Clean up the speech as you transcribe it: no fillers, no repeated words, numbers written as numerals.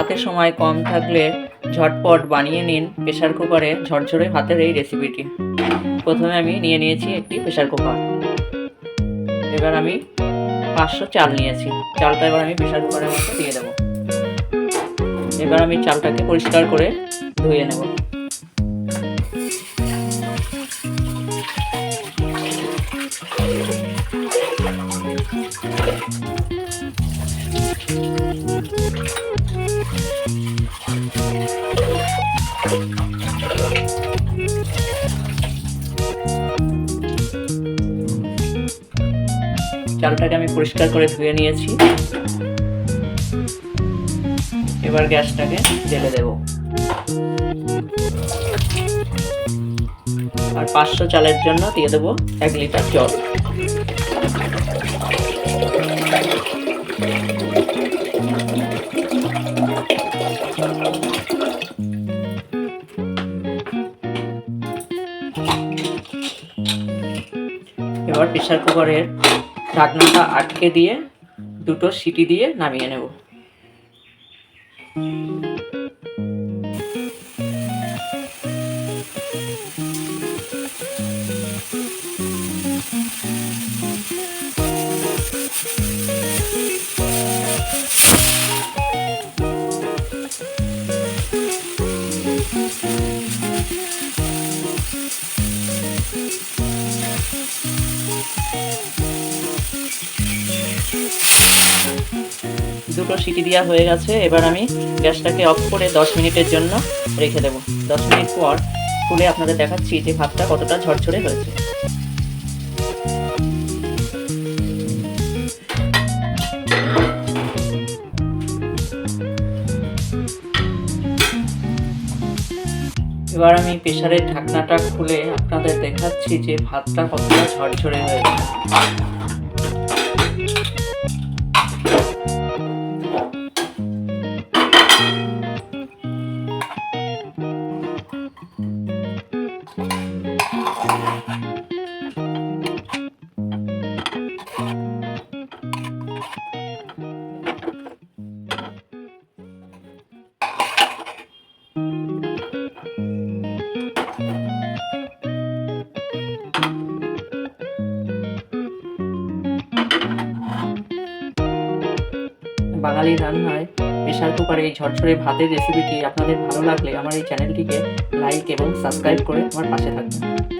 হাতে সময় কম থাকলে ঝটপট বানিয়ে নিন প্রেসার কুকারে ঝরঝরে ভাতের এই রেসিপিটি। প্রথমে আমি নিয়ে নিয়েছি একটি প্রেসার কুকার। এবার আমি 500 চাল নিয়েছি। চালটা এবার আমি প্রেসার কুকারের মধ্যে দিয়ে দেবো। এবার আমি চালটাকে পরিষ্কার করে ধুয়ে নেব। চালটাকে আমি পরিষ্কার করে ধুয়ে নিয়েছি। এবার গ্যাসটাকে জ্বেলে দেব আর 500 চালের জন্য দিয়ে দেবো 1 লিটার জল। এবার প্রেসার কুকারের ঢাকনাটা আটকে দিয়ে 2টো সিটি দিয়ে নামিয়ে নেব। দুটো সিটি দেওয়া হয়ে গেছে। এবার আমি গ্যাসটাকে অফ করে 10 মিনিটের জন্য রেখে দেব। 10 মিনিট পর খুলে আপনাদের দেখাচ্ছি যে ভাতটা কতটা ঝরঝরে হয়েছে। এবার আমি প্রেসারের ঢাকনাটা খুলে আপনাদের দেখাচ্ছি যে ভাতটা কতটা ঝরঝরে হয়েছে। বাঙালি রান্নায় প্রেসার কুকারে এই ঝরঝরে ভাতের রেসিপিটি আপনাদের ভালো লাগলে আমার এই চ্যানেলটিকে লাইক এবং সাবস্ক্রাইব করে আমার পাশে থাকবেন।